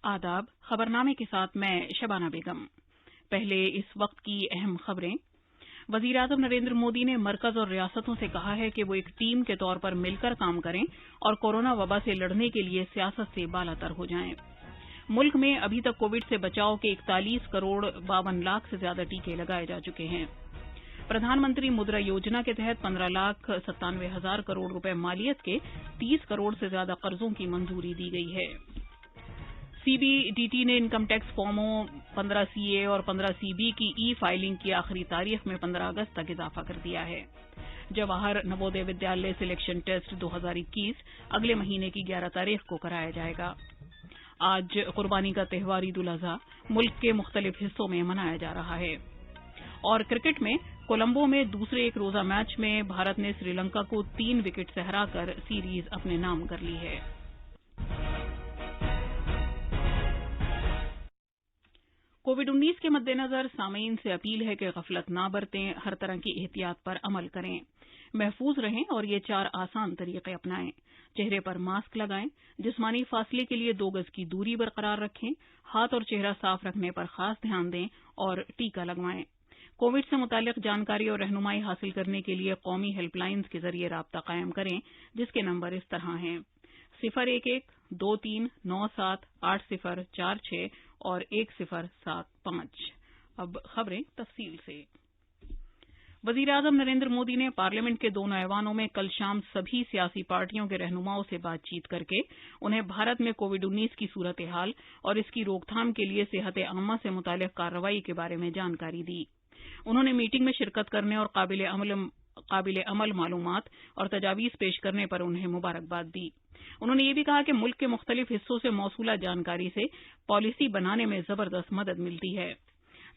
आदाब। खबरनामे के साथ मैं शबाना बेगम। पहले इस वक्त की अहम खबरें। वजीर-ए-आज़म नरेंद्र मोदी ने मरकज और रियासतों से कहा है कि वो एक टीम के तौर पर मिलकर काम करें और कोरोना वबा से लड़ने के लिए सियासत से बालातर हो जाएं। मुल्क में अभी तक कोविड से बचाव के 41 करोड़ 52 लाख से ज्यादा टीके लगाए जा चुके हैं। प्रधानमंत्री मुद्रा योजना के तहत 15,97,000 करोड़ रुपए मालियत के 30 करोड़ से ज्यादा कर्जों की मंजूरी दी गई है। सीबीडीटी ने इनकम टैक्स फॉर्मों 15 सीए और 15 सीबी की ई फाइलिंग की आखिरी तारीख में 15 अगस्त तक इजाफा कर दिया है। जवाहर नवोदय विद्यालय सिलेक्शन टेस्ट 2021 अगले महीने की 11 तारीख को कराया जाएगा। आज कुर्बानी का त्योहार ईद उल अजहा मुल्क के मुख्तलिफ हिस्सों में मनाया जा रहा है। और क्रिकेट में कोलंबो में दूसरे एक रोजा मैच में भारत ने श्रीलंका को 3 विकेट से हराकर सीरीज अपने नाम कर ली है। कोविड-19 के मद्देनजर सामीन से अपील है कि गफलत ना बरतें, हर तरह की एहतियात पर अमल करें, महफूज रहें और ये 4 आसान तरीके अपनाएं। चेहरे पर मास्क लगाएं, जिस्मानी फासले के लिए 2 गज की दूरी बरकरार रखें, हाथ और चेहरा साफ रखने पर खास ध्यान दें और टीका लगवाएं। कोविड से मुतालिक जानकारी और रहनुमाई हासिल करने के लिए कौमी हेल्पलाइंस के जरिए राब्ता कायम करें, जिसके नंबर इस तरह हैं 011-2397-8046 और 1075। अब खबरें तफसील से। वजीर-ए-आज़म नरेंद्र मोदी ने पार्लियामेंट के दोनों ऐवानों में कल शाम सभी सियासी पार्टियों के रहनुमाओं से बातचीत करके उन्हें भारत में कोविड-19 की सूरत हाल और इसकी रोकथाम के लिए सेहत आम्मा से मुतालिक कार्रवाई के बारे में जानकारी दी। उन्होंने मीटिंग में शिरकत करने और काबिल अमल मालूमात और तजावीज़ पेश करने पर उन्हें मुबारकबाद दी। उन्होंने ये भी कहा कि मुल्क के मुख्तलिफ हिस्सों से मौसूला जानकारी से पॉलिसी बनाने में जबरदस्त मदद मिलती है।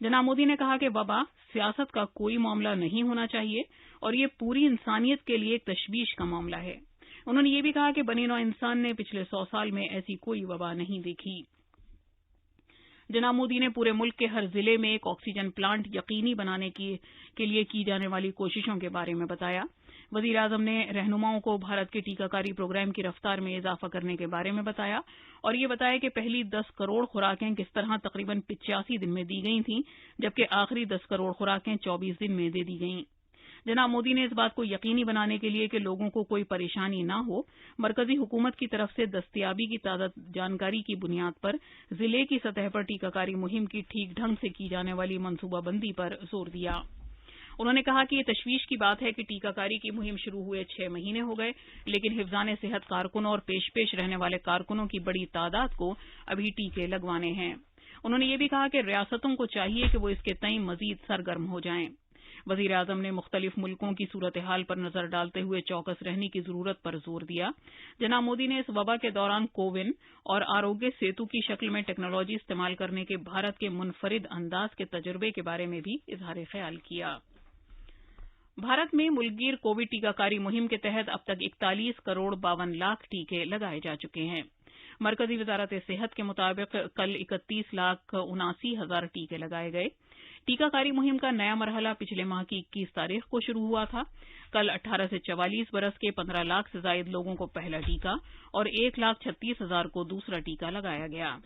जनाब मोदी ने कहा कि वबा सियासत का कोई मामला नहीं होना चाहिए और ये पूरी इंसानियत के लिए एक तशवीश का मामला है। उन्होंने ये भी कहा कि बनी नौ इंसान ने पिछले 100 साल में ऐसी कोई वबा नहीं देखी। जनाब मोदी ने पूरे मुल्क के हर जिले में एक ऑक्सीजन प्लांट यकीनी बनाने के लिए की जाने वाली कोशिशों के बारे में बताया। वजीर-ए-आज़म ने रहनुमाओं को भारत के टीकाकारी प्रोग्राम की रफ्तार में इजाफा करने के बारे में बताया और ये बताया कि पहली 10 करोड़ खुराकें किस तरह तकरीबन 85 दिन में दी गई थीं, जबकि आखिरी 10 करोड़ खुराकें 24 दिन में दे दी गईं। जनाब मोदी ने इस बात को यकीनी बनाने के लिए कि लोगों को कोई परेशानी न हो, मरकजी हुकूमत की तरफ से दस्तयाबी की ताज़ा जानकारी की बुनियाद पर जिले की सतह पर टीकाकारी मुहिम की ठीक ढंग से की जाने वाली मनसूबाबंदी पर जोर दिया। उन्होंने कहा कि ये तशवीश की बात है कि टीकाकारी की मुहिम शुरू हुए 6 महीने हो गए, लेकिन हिफ्ज़ाने सेहत कारकुनों और पेश रहने वाले कारकुनों की बड़ी तादाद को अभी टीके लगवाने हैं। उन्होंने ये भी कहा कि रियासतों को चाहिए कि वो इसके तय मजीद सरगर्म हो जाएं। वजीर-ए-आज़म ने मुख्तलिफ मुल्कों की सूरत हाल पर नजर डालते हुए चौकस रहने की जरूरत पर जोर दिया। जनाब मोदी ने इस वबा के दौरान कोविन और आरोग्य सेतु की शक्ल में टेक्नोलॉजी इस्तेमाल करने के भारत के मुनफरिद अंदाज के तजुर्बे के बारे में भी इजहार ख्याल किया। भारत में मुल्कगीर कोविड टीकाकारी मुहिम के तहत अब तक 41 करोड़ 52 लाख टीके लगाए जा चुके हैं। मरकजी वजारत सेहत के मुताबिक कल 31,79,000 टीके लगाए गए। टीकाकारी मुहिम का नया मरहला पिछले माह की 21 तारीख को शुरू हुआ था। कल 18 से 44 बरस के 15 लाख से जायद लोगों को पहला टीका और 1,36,000 को दूसरा टीका लगाया गया।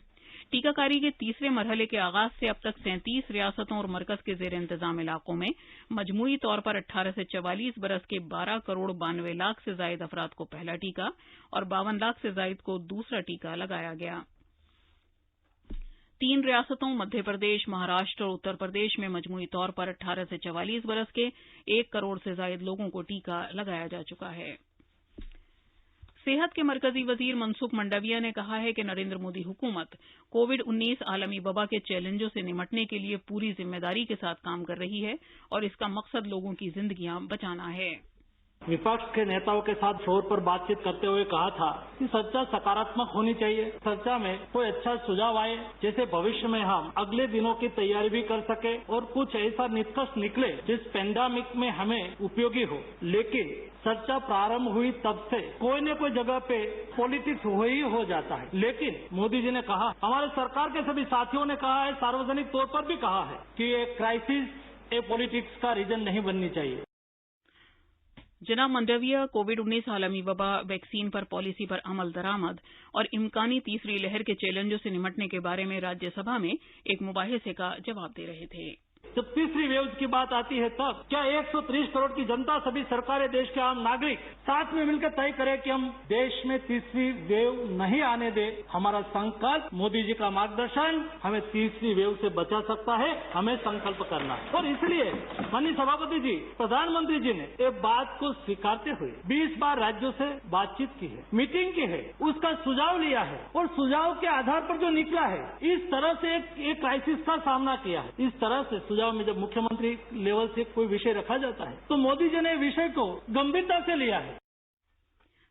टीकाकारी के तीसरे मरहले के आगाज से अब तक 37 रियासतों और मरकज के जेर इंतजाम इलाकों में मजमूई तौर पर 18 से 44 बरस के 12 करोड़ 92 लाख से जायद अफराद को पहला टीका और 52 लाख से जायद को दूसरा टीका लगाया गया। 3 रियासतों मध्य प्रदेश, महाराष्ट्र और उत्तर प्रदेश में मजमूई तौर पर 18 से 44 बरस के 1 करोड़ से जायद लोगों को टीका लगाया जा चुका है। सेहत के मरकजी वजीर मनसुख मंडाविया ने कहा है कि नरेंद्र मोदी हुकूमत कोविड-19 आलमी वबा के चैलेंजों से निमटने के लिए पूरी जिम्मेदारी के साथ काम कर रही है और इसका मकसद लोगों की जिंदगियां बचाना है। विपक्ष के नेताओं के साथ फ्लोर पर बातचीत करते हुए कहा था कि चर्चा सकारात्मक होनी चाहिए, चर्चा में कोई अच्छा सुझाव आए जैसे भविष्य में हम अगले दिनों की तैयारी भी कर सके और कुछ ऐसा निष्कर्ष निकले जिस पेंडेमिक में हमें उपयोगी हो। लेकिन चर्चा प्रारंभ हुई तब से कोई न कोई जगह पे पॉलिटिक्स हो जाता है। लेकिन मोदी जी ने कहा, हमारे सरकार के सभी साथियों ने कहा है, सार्वजनिक तौर पर भी कहा है कि ये क्राइसिस ए पॉलिटिक्स का रीजन नहीं बननी चाहिए। जनाब मंडविया कोविड-19 आलमी वबा वैक्सीन पर पॉलिसी पर अमल दरामद और इम्कानी तीसरी लहर के चैलेंजों से निपटने के बारे में राज्यसभा में एक मुबाहिसे का जवाब दे रहे थे। जब तीसरी वेव की बात आती है तब क्या 130 करोड़ की जनता, सभी सरकारें, देश के आम नागरिक साथ में मिलकर तय करें कि हम देश में तीसरी वेव नहीं आने दे। हमारा संकल्प, मोदी जी का मार्गदर्शन हमें तीसरी वेव से बचा सकता है, हमें संकल्प करना है। और इसलिए माननीय सभापति जी, प्रधानमंत्री जी ने ये बात को स्वीकारते हुए 20 बार राज्यों से बातचीत की है, मीटिंग की है, उसका सुझाव लिया है और सुझाव के आधार पर जो निकला है, इस तरह से एक क्राइसिस का सामना किया है। इस तरह से सुझाव में जब मुख्यमंत्री लेवल से कोई विषय रखा जाता है तो मोदी जी ने विषय को गंभीरता से लिया है।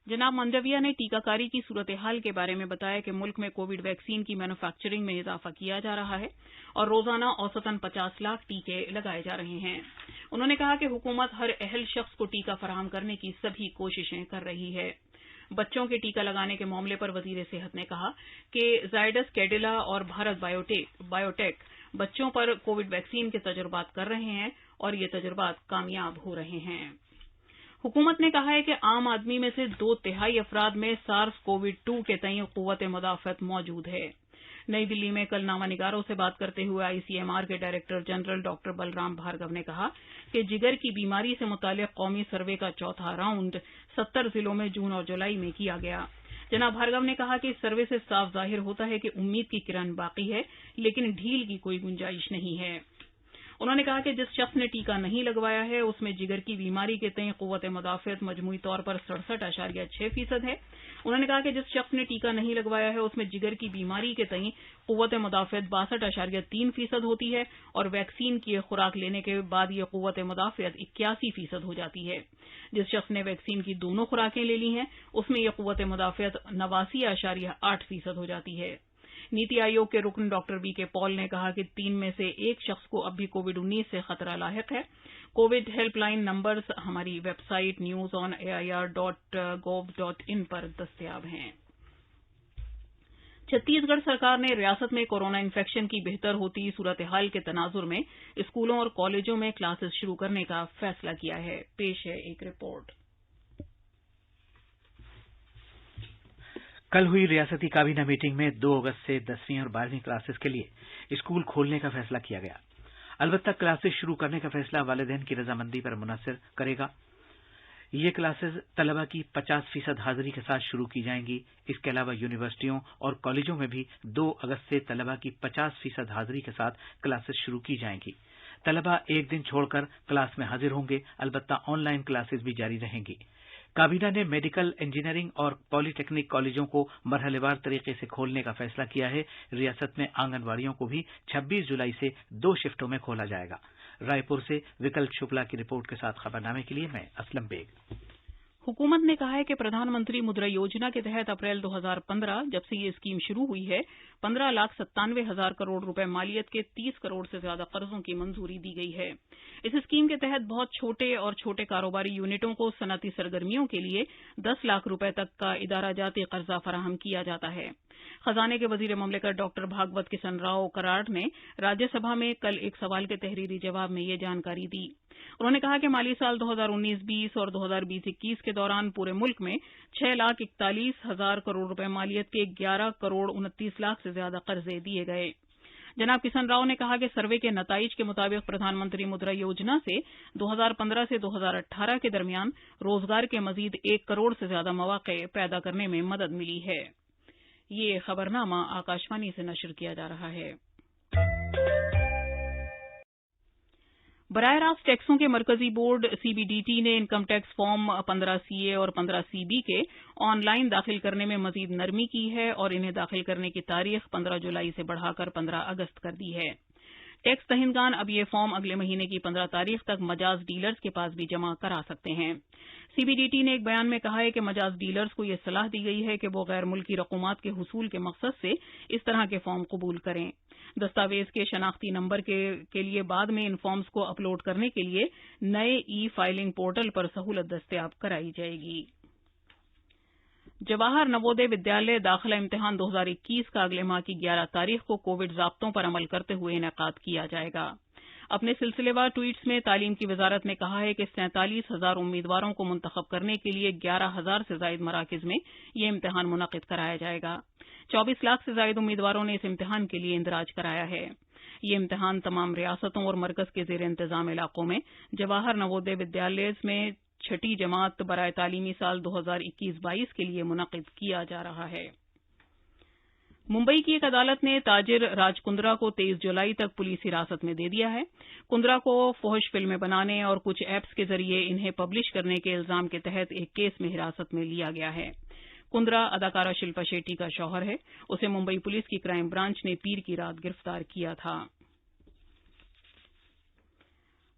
जनाब मंडविया ने टीकाकारी की सूरत हाल के बारे में बताया कि मुल्क में कोविड वैक्सीन की मैन्युफैक्चरिंग में इजाफा किया जा रहा है और रोजाना औसतन 50 लाख टीके लगाए जा रहे हैं। उन्होंने कहा कि हुकूमत हर अहल शख्स को टीका फराहम करने की सभी कोशिशें कर रही है। बच्चों के टीका लगाने के मामले पर वजीर सेहत ने कहा कि जायडस कैडिला और भारत बायोटेक बच्चों पर कोविड वैक्सीन के तजुर्बात कर रहे हैं और ये तजुर्बात कामयाब हो रहे हैं। हुकूमत ने कहा है कि आम आदमी में से 2/3 अफराद में SARS-CoV-2 के तय कुव्वत मुदाफ़त मौजूद है। नई दिल्ली में कल नामानिगारों से बात करते हुए आईसीएमआर के director general doctor Balram Bhargava ने कहा कि जिगर की बीमारी से मुतालिक कौमी सर्वे का चौथा राउंड 70 जिलों में जून और जुलाई में किया गया। जनाब भार्गव ने कहा कि इस सर्वे से साफ जाहिर होता है कि उम्मीद की किरण बाकी है, लेकिन ढील की कोई गुंजाइश नहीं है। उन्होंने कहा कि जिस शख्स ने टीका नहीं लगवाया है उसमें जिगर की बीमारी के तय कुव्वत मुदाफ़त मजमूई तौर पर 67.6% है। उन्होंने कहा कि जिस शख्स ने टीका नहीं लगवाया है उसमें जिगर की बीमारी के तय कुव्वत मुदाफ़त 62.3% होती है और वैक्सीन की खुराक लेने के बाद ये कुव्वत मुदाफ़त 81% हो जाती है। जिस शख्स ने वैक्सीन की दोनों खुराकें ले ली हैं उसमें यह कुव्वत मुदाफ़त 89.8% हो जाती है। नीति आयोग के रुकन डॉक्टर वीके पॉल ने कहा कि 3 में से 1 शख्स को अब भी कोविड-19 से खतरा लाहिक है। कोविड हेल्पलाइन नंबर्स हमारी वेबसाइट newsonair.gov.in पर दस्तयाब हैं। छत्तीसगढ़ सरकार ने रियासत में कोरोना इन्फेक्शन की बेहतर होती सूरत हाल के तनाजुर में स्कूलों और कॉलेजों में क्लासेस शुरू करने का फैसला किया है। पेश है एक रिपोर्ट। कल हुई रियासती काबीना मीटिंग में 2 अगस्त से 10वीं और 12वीं क्लासेस के लिए स्कूल खोलने का फैसला किया गया। अलबत्ता क्लासेस शुरू करने का फैसला वालिदैन की रजामंदी पर मुनहसर करेगा। ये क्लासेस तलबा की 50% हाजिरी के साथ शुरू की जाएंगी। इसके अलावा यूनिवर्सिटियों और कॉलेजों में भी 2 अगस्त से तलबा की 50% हाजिरी के साथ क्लासेस शुरू की जाएंगी। तलबा एक दिन छोड़कर क्लास में हाजिर होंगे, अलबत्ता ऑनलाइन क्लासेस भी जारी रहेंगी। काबीना ने मेडिकल, इंजीनियरिंग और पॉलीटेक्निक कॉलेजों को मरहलेवार तरीके से खोलने का फैसला किया है। रियासत में आंगनवाड़ियों को भी 26 जुलाई से 2 शिफ्टों में खोला जाएगा। रायपुर से विकल्प शुक्ला की रिपोर्ट के साथ खबरनामे के लिए मैं असलम बेग। हुकूमत ने कहा है कि प्रधानमंत्री मुद्रा योजना के तहत अप्रैल 2015 जब से ये स्कीम शुरू हुई है 15,97,000 करोड़ रुपए मालियत के 30 करोड़ से ज्यादा कर्जों की मंजूरी दी गई है। इस स्कीम के तहत बहुत छोटे और छोटे कारोबारी यूनिटों को सनअती सरगर्मियों के लिए 10 लाख रुपए तक का इदारा जाती कर्जा फराहम किया जाता है। खजाने के वजीर ममलिकत डॉक्टर भागवत किशन राव कराड़ ने राज्यसभा में कल एक सवाल के तहरीरी जवाब में ये जानकारी दी। उन्होंने कहा कि माली साल 2019-20 और 2020-21 के दौरान पूरे मुल्क में 6,41,000 करोड़ रुपए मालियत के 11 करोड़ 29 लाख से ज्यादा कर्जे दिए गए। जनाब किशन राव ने कहा कि सर्वे के नताइज के मुताबिक प्रधानमंत्री मुद्रा योजना से 2015 से 2018 के दरमियान रोजगार के मजीद 1 करोड़ से ज्यादा मौके पैदा करने में मदद मिली है। ये खबरनामा आकाशवाणी से नशर किया जा रहा है। बराह रास्त टैक्सों के मरकजी बोर्ड सीबीडीटी ने इनकम टैक्स फॉर्म 15CA और 15CB के ऑनलाइन दाखिल करने में मजीद नरमी की है और इन्हें दाखिल करने की तारीख 15 जुलाई से बढ़ाकर 15 अगस्त कर दी है। टैक्स दहिंदगान अब ये फॉर्म अगले महीने की 15 तारीख तक मजाज डीलर्स के पास भी जमा करा सकते हैं। सीबीडीटी ने एक बयान में कहा है कि मजाज डीलर्स को यह सलाह दी गई है कि वो गैर मुल्की रकूमात के हुसूल के मकसद से इस तरह के फॉर्म कबूल करें। दस्तावेज के शनाख्ती नंबर के लिए बाद में इन फॉर्म्स को अपलोड करने के लिए नए ई-फाइलिंग पोर्टल पर सहूलत दस्तयाब कराई जाएगी। जवाहर नवोदय विद्यालय दाखिला इम्तिहान 2021 का अगले माह की 11 तारीख को कोविड ज़ाब्तों पर अमल करते हुए इनेकाद किया जाएगा। اپنے سلسلے وار ٹویٹس میں تعلیم کی وزارت نے کہا ہے کہ 47,000 امیدواروں کو منتخب کرنے کے لیے 11,000 سے زائد مراکز میں یہ امتحان منعقد کرایا جائے گا۔ 24 لاکھ سے زائد امیدواروں نے اس امتحان کے لیے اندراج کرایا ہے۔ یہ امتحان تمام ریاستوں اور مرکز کے زیر انتظام علاقوں میں جواہر نوودے ودیالیز میں 6ٹھی جماعت برائے تعلیمی سال 2021-22 کے لیے منعقد کیا جا رہا ہے۔ ممبئی کی ایک عدالت نے تاجر راج کندرا کو 23 جولائی تک پولیس حراست میں دے دیا ہے۔ کندرا کو فحش فلمیں بنانے اور کچھ ایپس کے ذریعے انہیں پبلش کرنے کے الزام کے تحت ایک کیس میں حراست میں لیا گیا ہے۔ کندرا اداکارہ شلپا شیٹی کا شوہر ہے۔ اسے ممبئی پولیس کی کرائم برانچ نے پیر کی رات گرفتار کیا تھا۔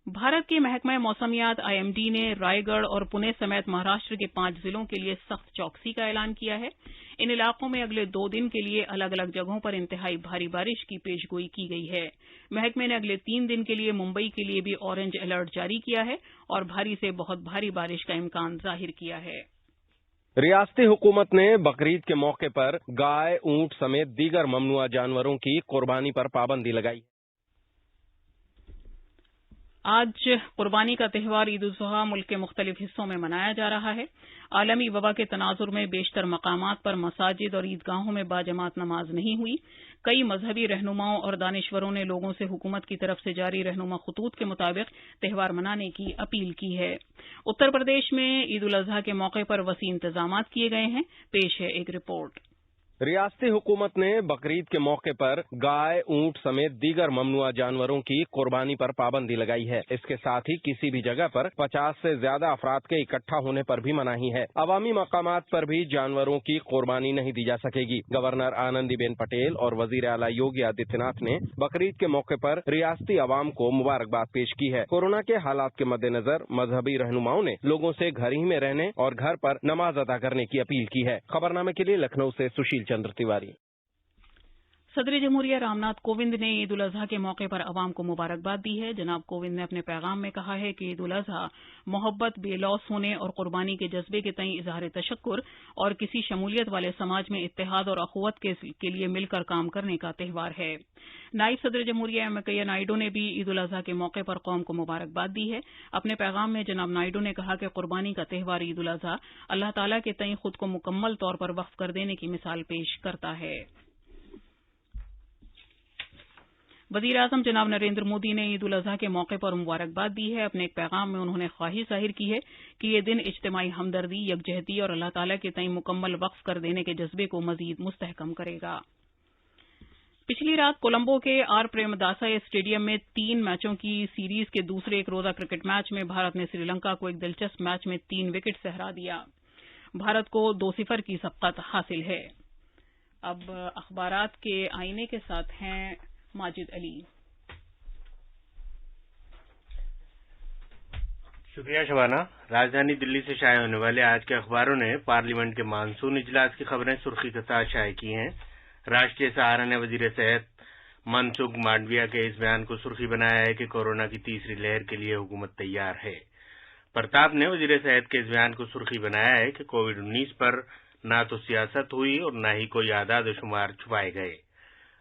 بھارت کے محکمہ موسمیات IMD نے رائے گڑھ اور پونے سمیت مہاراشٹر کے 5 ضلعوں کے لیے سخت چوکسی کا اعلان کیا ہے۔ ان علاقوں میں اگلے 2 دن کے لیے الگ الگ جگہوں پر انتہائی بھاری بارش کی پیشگوئی کی گئی ہے۔ محکمے نے اگلے 3 دن کے لیے ممبئی کے لیے بھی اورنج الرٹ جاری کیا ہے اور بھاری سے بہت بھاری بارش کا امکان ظاہر کیا ہے۔ ریاستی حکومت نے بقرعید کے موقع پر گائے، اونٹ سمیت دیگر ممنوعہ جانوروں کی قربانی پر پابندی لگائی۔ آج قربانی کا تہوار عید الاضحیٰ ملک کے مختلف حصوں میں منایا جا رہا ہے۔ عالمی وبا کے تناظر میں بیشتر مقامات پر مساجد اور عیدگاہوں میں باجماعت نماز نہیں ہوئی۔ کئی مذہبی رہنماؤں اور دانشوروں نے لوگوں سے حکومت کی طرف سے جاری رہنما خطوط کے مطابق تہوار منانے کی اپیل کی ہے۔ اتر پردیش میں عید الاضحیٰ کے موقع پر وسیع انتظامات کیے گئے ہیں۔ پیش ہے ایک رپورٹ۔ ریاستی حکومت نے بقرعید کے موقع پر گائے، اونٹ سمیت دیگر ممنوعہ جانوروں کی قربانی پر پابندی لگائی ہے۔ اس کے ساتھ ہی کسی بھی جگہ پر 50 سے زیادہ افراد کے اکٹھا ہونے پر بھی مناہی ہے۔ عوامی مقامات پر بھی جانوروں کی قربانی نہیں دی جا سکے گی۔ گورنر آنندی بین پٹیل اور وزیر اعلیٰ یوگی آدتیہ ناتھ نے بقرعید کے موقع پر ریاستی عوام کو مبارکباد پیش کی ہے۔ کورونا کے حالات کے مد نظر مذہبی رہنماؤں نے لوگوں سے گھر ہی میں رہنے اور گھر پر نماز ادا کرنے کی اپیل کی ہے۔ خبرنامے کے لیے لکھنؤ سے سشیل چندر تیواری۔ صدر جمہوریہ رام ناتھ کووند نے عید الاضحیٰ کے موقع پر عوام کو مبارکباد دی ہے۔ جناب کووند نے اپنے پیغام میں کہا ہے کہ عید الاضحیٰ محبت، بے لوث ہونے اور قربانی کے جذبے کے تئیں اظہار تشکر اور کسی شمولیت والے سماج میں اتحاد اور اخوت کے لیے مل کر کام کرنے کا تہوار ہے۔ نائب صدر جمہوریہ ایم وینکیا نائیڈو نے بھی عید الاضحیٰ کے موقع پر قوم کو مبارکباد دی ہے۔ اپنے پیغام میں جناب نائیڈو نے کہا کہ قربانی کا تہوار عید الاضحیٰ اللہ تعالیٰ کے تئیں خود کو مکمل طور پر وقف کر دینے کی مثال پیش کرتا ہے۔ وزیر اعظم جناب نریندر مودی نے عید الاضحیٰ کے موقع پر مبارکباد دی ہے۔ اپنے ایک پیغام میں انہوں نے خواہش ظاہر کی ہے کہ یہ دن اجتماعی ہمدردی، یکجہتی اور اللہ تعالیٰ کے تئیں مکمل وقف کر دینے کے جذبے کو مزید مستحکم کرے گا۔ پچھلی رات کولمبو کے آر پریمداسا اسٹیڈیم میں 3 میچوں کی سیریز کے دوسرے ایک روزہ کرکٹ میچ میں بھارت نے سری لنکا کو ایک دلچسپ میچ میں 3 وکٹ سے ہرا دیا۔ بھارت کو 2-0 کی سبقت حاصل ہے۔ اب اخبارات کے آئینے کے ساتھ ہیں ماجد علی۔ شکریہ شبانہ۔ راجدھانی دلی سے شائع ہونے والے آج کے اخباروں نے پارلیمنٹ کے مانسون اجلاس کی خبریں سرخی کے ساتھ شائع کی ہیں۔ راشٹریہ سہارا نے وزیر صحت منسکھ مانڈویا کے اس بیان کو سرخی بنایا ہے کہ کورونا کی تیسری لہر کے لیے حکومت تیار ہے۔ پرتاپ نے وزیر صحت کے اس بیان کو سرخی بنایا ہے کہ کووڈ-19 پر نہ تو سیاست ہوئی اور نہ ہی کوئی اعداد و شمار چھپائے گئے۔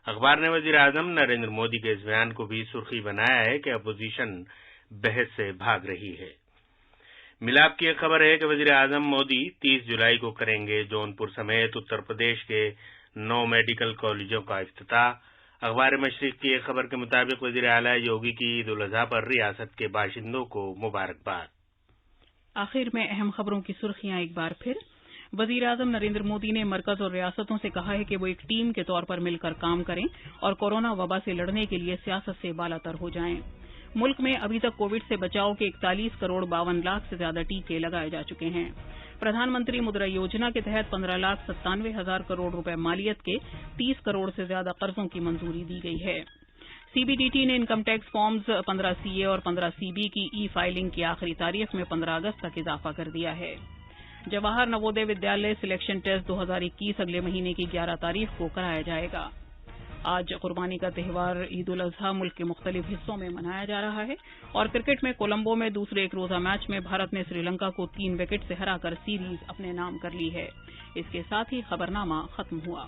اخبار نے وزیر اعظم نریندر مودی کے اس بیان کو بھی سرخی بنایا ہے کہ اپوزیشن بحث سے بھاگ رہی ہے۔ ملاپ کی ایک خبر ہے کہ وزیر اعظم مودی 30 جولائی کو کریں گے جونپور سمیت اتر پردیش کے 9 میڈیکل کالجوں کا افتتاح۔ اخبار مشرق کی ایک خبر کے مطابق وزیر اعلیٰ یوگی کی عید الاضحیٰ پر ریاست کے باشندوں کو مبارکباد۔ آخر میں اہم خبروں کی سرخیاں ایک بار پھر۔ وزیر اعظم نریندر مودی نے مرکز اور ریاستوں سے کہا ہے کہ وہ ایک ٹیم کے طور پر مل کر کام کریں اور کورونا وبا سے لڑنے کے لیے سیاست سے بالاتر ہو جائیں۔ ملک میں ابھی تک کووڈ سے بچاؤ کے 41 کروڑ 52 لاکھ سے زیادہ ٹیکے لگائے جا چکے ہیں۔ پردھان منتری مدرا یوجنا کے تحت 15,97,000 کروڑ روپے مالیت کے 30 کروڑ سے زیادہ قرضوں کی منظوری دی گئی ہے۔ CBDT نے انکم ٹیکس فارمز 15 CA اور 15 CB کی ای فائلنگ کی آخری تاریخ میں 15 اگست تک اضافہ کر دیا ہے۔ جواہر نوودے ودیالیہ سلیکشن ٹیسٹ 2021 اگلے مہینے کی 11 تاریخ کو کرایا جائے گا۔ آج قربانی کا تہوار عید الاضحیٰ ملک کے مختلف حصوں میں منایا جا رہا ہے اور کرکٹ میں کولمبو میں دوسرے ایک روزہ میچ میں بھارت نے سری لنکا کو 3 وکٹ سے ہرا کر سیریز اپنے نام کر لی ہے۔ اس کے ساتھ ہی خبرنامہ ختم ہوا۔